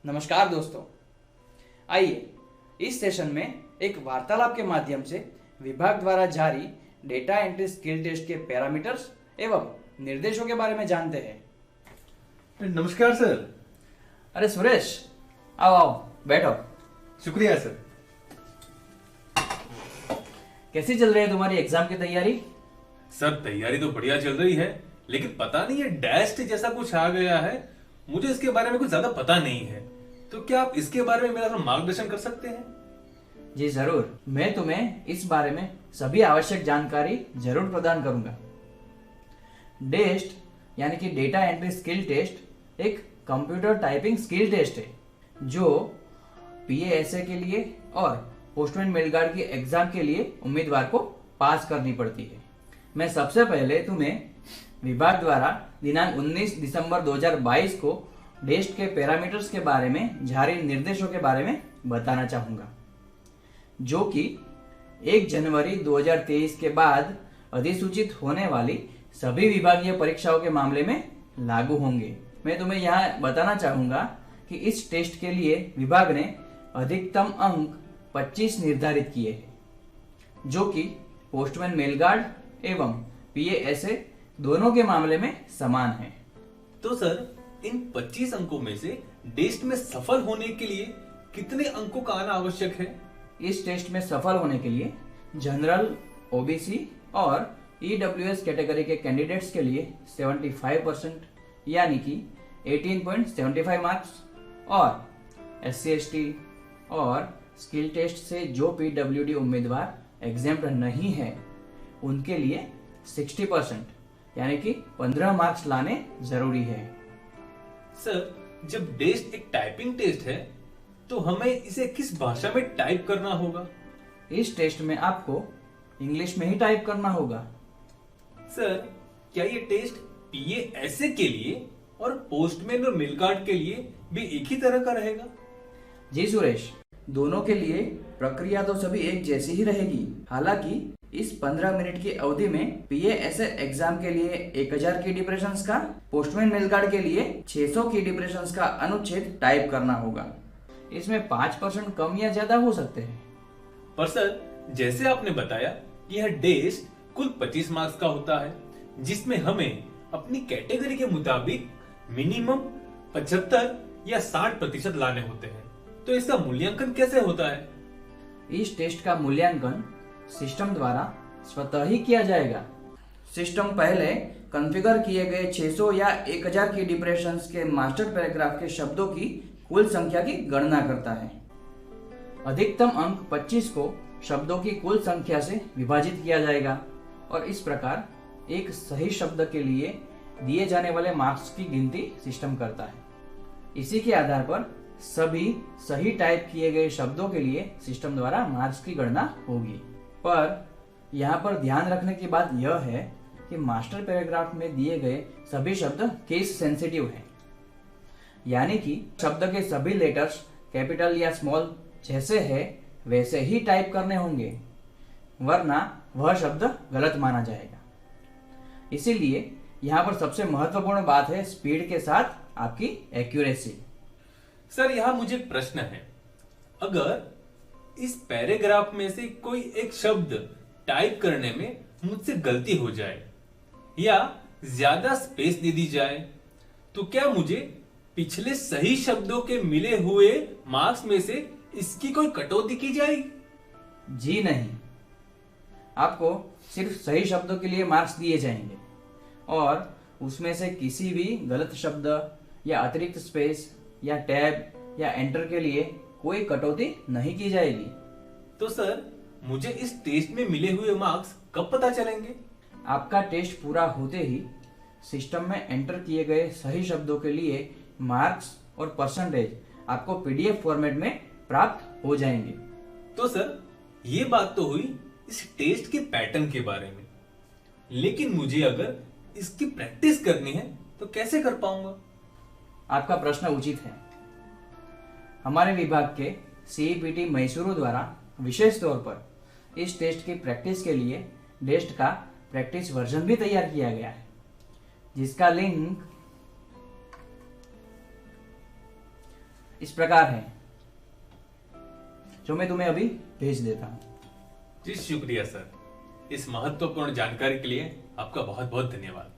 नमस्कार दोस्तों, आइए इस सेशन में एक वार्तालाप के माध्यम से विभाग द्वारा जारी डेटा एंट्री स्किल टेस्ट के पैरामीटर्स एवं निर्देशों के बारे में जानते हैं। नमस्कार सर। अरे सुरेश, आओ आओ बैठो। शुक्रिया सर। कैसी चल रही है तुम्हारी एग्जाम की तैयारी? सर तैयारी तो बढ़िया चल रही है, लेकिन पता नहीं है डैस्ट जैसा कुछ आ गया है। मुझे इसके बारे में कुछ ज्यादा पता नहीं है, तो क्या आप इसके बारे में मेरा थोड़ा मार्गदर्शन कर सकते हैं? जी जरूर, मैं तुम्हें इस बारे में सभी आवश्यक जानकारी जरूर प्रदान करूंगा। डेस्ट यानी कि डेटा एंट्री स्किल टेस्ट एक कंप्यूटर टाइपिंग स्किल टेस्ट है जो पीएएसए के लिए और पोस्टमैन मेल गार्ड की एग्जाम के लिए उम्मीदवार को पास करनी पड़ती है। मैं सबसे पहले तुम्हें विभाग द्वारा दिनांक 19 दिसंबर 2022 को डेस्ट के पैरामीटर्स के बारे में जारी निर्देशों के बारे में बताना चाहूंगा, जो कि 1 जनवरी 2023 के बाद अधिसूचित होने वाली सभी विभागीय परीक्षाओं के मामले में लागू होंगे। मैं तुम्हें यहाँ बताना चाहूंगा कि इस टेस्ट के लिए विभाग ने अधिकतम अंक 25 निर्धारित किए हैं, जो कि पोस्टमैन मेल गार्ड एवं पीएएसए दोनों के मामले में समान है। तो सर इन 25 अंकों में से डेस्ट में सफल होने के लिए कितने अंकों का आना आवश्यक है? इस टेस्ट में सफल होने के लिए जनरल, ओबीसी और ईडब्ल्यूएस कैटेगरी के कैंडिडेट्स के लिए 75% यानी कि 18.75 मार्क्स और SC/ST और स्किल टेस्ट से जो पीडब्ल्यूडी उम्मीदवार एग्जाम्प्ट नहीं है उनके लिए 60% यानी कि 15 मार्क्स लाने जरूरी है। सर जब डेस्ट एक टाइपिंग टेस्ट है तो हमें इसे किस भाषा में टाइप करना होगा? इस टेस्ट में आपको इंग्लिश में ही टाइप करना होगा। सर क्या ये टेस्ट पीएएसए के लिए और पोस्टमैन और मेल गार्ड के लिए भी एक ही तरह का रहेगा? जी सुरेश, दोनों के लिए प्रक्रिया तो सभी एक जैसी ही रहेगी। हालांकि इस 15 मिनट की अवधि में पीएएसए एग्जाम के लिए 1000 की डिप्रेशंस का, पोस्टमैन मेल गार्ड के लिए 600 की डिप्रेशंस का अनुच्छेद टाइप करना होगा। इसमें 5% कम या ज्यादा हो सकते हैं। पर सर जैसे आपने बताया यह डेस्ट कुल 25 मार्क्स का होता है, जिसमें हमें अपनी कैटेगरी के मुताबिक मिनिमम 75 या 60% लाने होते हैं। तो इसका मूल्यांकन कैसे होता है? इस टेस्ट का मूल्यांकन सिस्टम द्वारा स्वतः ही किया जाएगा। सिस्टम पहले कॉन्फ़िगर किए गए 600 या 1000 की डिप्रेशंस के मास्टर पैराग्राफ के शब्दों की कुल संख्या की गणना करता है। अधिकतम अंक 25 को शब्दों की कुल संख्या से विभाजित किया जाएगा और इस प्रकार एक सही शब्द के लिए दिए जाने वाले मार्क्स की गिनती सिस्टम करता है। इसी के आधार पर सभी सही टाइप किए गए शब्दों के लिए सिस्टम द्वारा मार्क्स की गणना होगी। पर यहाँ पर ध्यान रखने की बात यह है कि मास्टर पैराग्राफ में दिए गए सभी शब्द केस सेंसिटिव हैं, यानी कि शब्द के सभी लेटर्स कैपिटल या स्मॉल जैसे है वैसे ही टाइप करने होंगे, वरना वह शब्द गलत माना जाएगा। इसीलिए यहाँ पर सबसे महत्वपूर्ण बात है स्पीड के साथ आपकी एक्यूरेसी। सर यहाँ मुझे एक प्रश्न है, अगर इस पैराग्राफ में से कोई एक शब्द टाइप करने में मुझसे गलती हो जाए या ज्यादा स्पेस दे दी जाए, तो क्या मुझे पिछले सही शब्दों के मिले हुए मार्क्स में से इसकी कोई कटौती की जाएगी? जी नहीं, आपको सिर्फ सही शब्दों के लिए मार्क्स दिए जाएंगे और उसमें से किसी भी गलत शब्द या अतिरिक्त स्पेस या टैब या एंटर के लिए कोई कटौती नहीं की जाएगी। तो सर मुझे इस टेस्ट में मिले हुए मार्क्स कब पता चलेंगे? आपका टेस्ट पूरा होते ही सिस्टम में एंटर किए गए सही शब्दों के लिए मार्क्स और परसेंटेज आपको पीडीएफ फॉर्मेट में प्राप्त हो जाएंगे। तो सर ये बात तो हुई इस टेस्ट के पैटर्न के बारे में, लेकिन मुझे अगर इसकी प्रैक्टिस करनी है तो कैसे कर पाऊंगा? आपका प्रश्न उचित है। हमारे विभाग के सीईपीटी मैसूरू द्वारा विशेष तौर पर इस टेस्ट की प्रैक्टिस के लिए डेस्ट का प्रैक्टिस वर्जन भी तैयार किया गया है, जिसका लिंक इस प्रकार है, जो मैं तुम्हें अभी भेज देता हूँ। जी शुक्रिया सर, इस महत्वपूर्ण जानकारी के लिए आपका बहुत बहुत धन्यवाद।